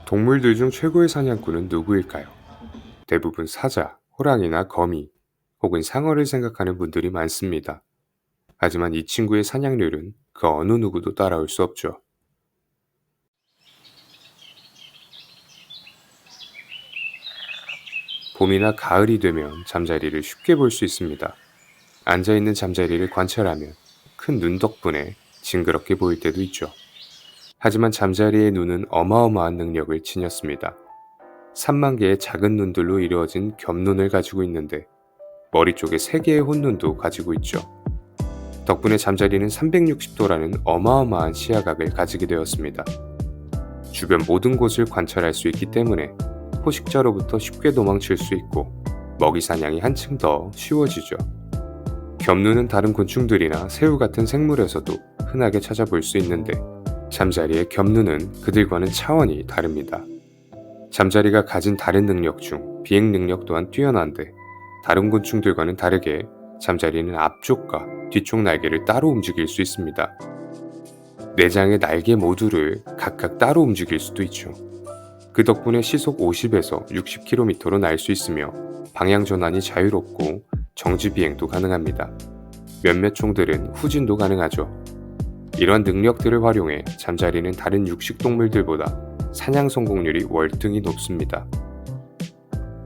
동물들 중 최고의 사냥꾼은 누구일까요? 대부분 사자, 호랑이나 거미, 혹은 상어를 생각하는 분들이 많습니다. 하지만 이 친구의 사냥률은 그 어느 누구도 따라올 수 없죠. 봄이나 가을이 되면 잠자리를 쉽게 볼 수 있습니다. 앉아있는 잠자리를 관찰하면 큰 눈 덕분에 징그럽게 보일 때도 있죠. 하지만 잠자리의 눈은 어마어마한 능력을 지녔습니다. 3만 개의 작은 눈들로 이루어진 겹눈을 가지고 있는데 머리 쪽에 3개의 혼눈도 가지고 있죠. 덕분에 잠자리는 360도라는 어마어마한 시야각을 가지게 되었습니다. 주변 모든 곳을 관찰할 수 있기 때문에 포식자로부터 쉽게 도망칠 수 있고 먹이 사냥이 한층 더 쉬워지죠. 겹눈은 다른 곤충들이나 새우 같은 생물에서도 흔하게 찾아볼 수 있는데 잠자리의 겹눈은 그들과는 차원이 다릅니다. 잠자리가 가진 다른 능력 중 비행 능력 또한 뛰어난데 다른 곤충들과는 다르게 잠자리는 앞쪽과 뒤쪽 날개를 따로 움직일 수 있습니다. 내장의 날개 모두를 각각 따로 움직일 수도 있죠. 그 덕분에 시속 50에서 60km로 날 수 있으며 방향 전환이 자유롭고 정지 비행도 가능합니다. 몇몇 종들은 후진도 가능하죠. 이런 능력들을 활용해 잠자리는 다른 육식 동물들보다 사냥 성공률이 월등히 높습니다.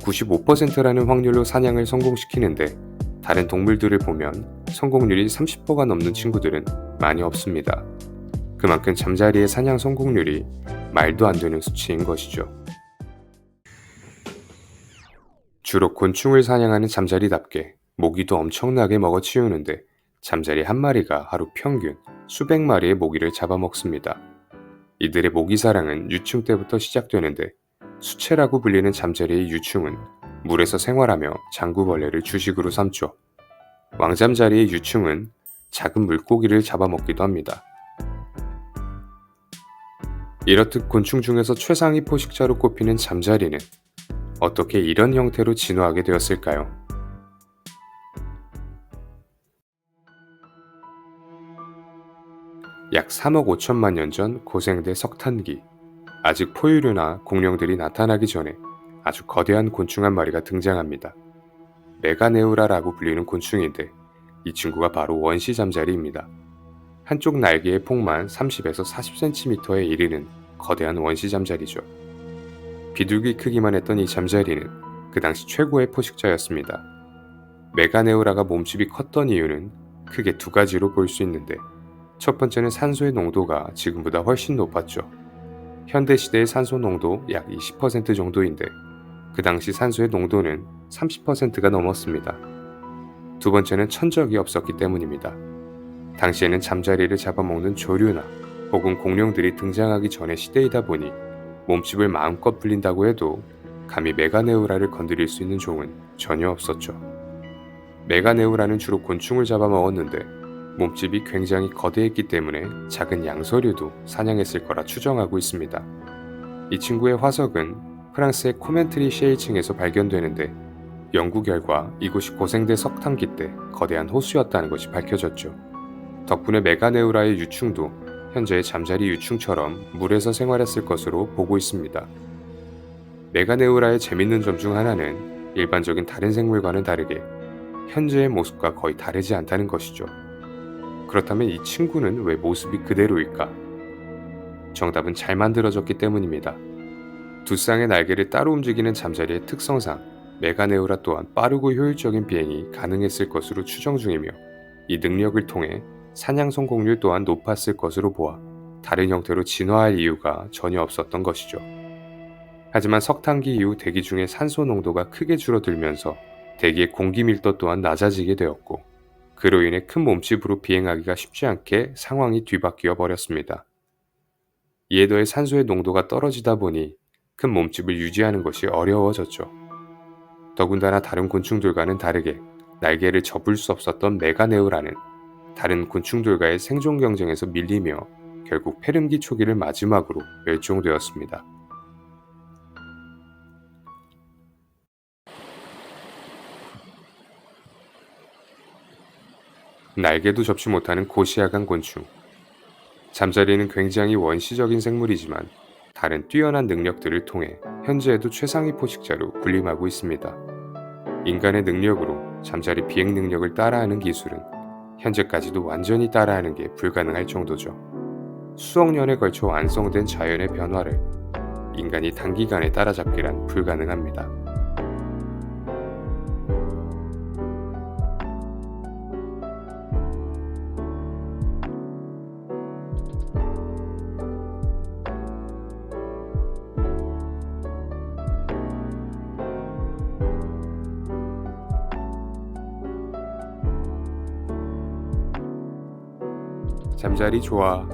95%라는 확률로 사냥을 성공시키는데 다른 동물들을 보면 성공률이 30%가 넘는 친구들은 많이 없습니다. 그만큼 잠자리의 사냥 성공률이 말도 안 되는 수치인 것이죠. 주로 곤충을 사냥하는 잠자리답게 모기도 엄청나게 먹어치우는데 잠자리 한 마리가 하루 평균 수백 마리의 모기를 잡아먹습니다. 이들의 모기 사랑은 유충 때부터 시작되는데 수채라고 불리는 잠자리의 유충은 물에서 생활하며 장구벌레를 주식으로 삼죠. 왕잠자리의 유충은 작은 물고기를 잡아먹기도 합니다. 이렇듯 곤충 중에서 최상위 포식자로 꼽히는 잠자리는 어떻게 이런 형태로 진화하게 되었을까요? 약 3억 5천만 년 전 고생대 석탄기, 아직 포유류나 공룡들이 나타나기 전에 아주 거대한 곤충 한 마리가 등장합니다. 메가네우라라고 불리는 곤충인데 이 친구가 바로 원시 잠자리입니다. 한쪽 날개의 폭만 30에서 40cm에 이르는 거대한 원시 잠자리죠. 비둘기 크기만 했던 이 잠자리는 그 당시 최고의 포식자였습니다. 메가네우라가 몸집이 컸던 이유는 크게 두 가지로 볼 수 있는데 첫 번째는 산소의 농도가 지금보다 훨씬 높았죠. 현대시대의 산소 농도 약 20% 정도인데 그 당시 산소의 농도는 30%가 넘었습니다. 두 번째는 천적이 없었기 때문입니다. 당시에는 잠자리를 잡아먹는 조류나 혹은 공룡들이 등장하기 전의 시대이다 보니 몸집을 마음껏 불린다고 해도 감히 메가네우라를 건드릴 수 있는 종은 전혀 없었죠. 메가네우라는 주로 곤충을 잡아먹었는데 몸집이 굉장히 거대했기 때문에 작은 양서류도 사냥했을 거라 추정하고 있습니다. 이 친구의 화석은 프랑스의 코멘트리 셰일층에서 발견되는데 연구 결과 이곳이 고생대 석탄기 때 거대한 호수였다는 것이 밝혀졌죠. 덕분에 메가네우라의 유충도 현재의 잠자리 유충처럼 물에서 생활했을 것으로 보고 있습니다. 메가네우라의 재밌는 점 중 하나는 일반적인 다른 생물과는 다르게 현재의 모습과 거의 다르지 않다는 것이죠. 그렇다면 이 친구는 왜 모습이 그대로일까? 정답은 잘 만들어졌기 때문입니다. 두 쌍의 날개를 따로 움직이는 잠자리의 특성상 메가네우라 또한 빠르고 효율적인 비행이 가능했을 것으로 추정 중이며 이 능력을 통해 사냥 성공률 또한 높았을 것으로 보아 다른 형태로 진화할 이유가 전혀 없었던 것이죠. 하지만 석탄기 이후 대기 중에 산소 농도가 크게 줄어들면서 대기의 공기 밀도 또한 낮아지게 되었고 그로 인해 큰 몸집으로 비행하기가 쉽지 않게 상황이 뒤바뀌어 버렸습니다. 이에 더해 산소의 농도가 떨어지다 보니 큰 몸집을 유지하는 것이 어려워졌죠. 더군다나 다른 곤충들과는 다르게 날개를 접을 수 없었던 메가네우라는 다른 곤충들과의 생존 경쟁에서 밀리며 결국 페름기 초기를 마지막으로 멸종되었습니다. 날개도 접지 못하는 고시야간 곤충. 잠자리는 굉장히 원시적인 생물이지만 다른 뛰어난 능력들을 통해 현재에도 최상위 포식자로 군림하고 있습니다. 인간의 능력으로 잠자리 비행 능력을 따라하는 기술은 현재까지도 완전히 따라하는 게 불가능할 정도죠. 수억 년에 걸쳐 완성된 자연의 변화를 인간이 단기간에 따라잡기란 불가능합니다. 잠자리 좋아.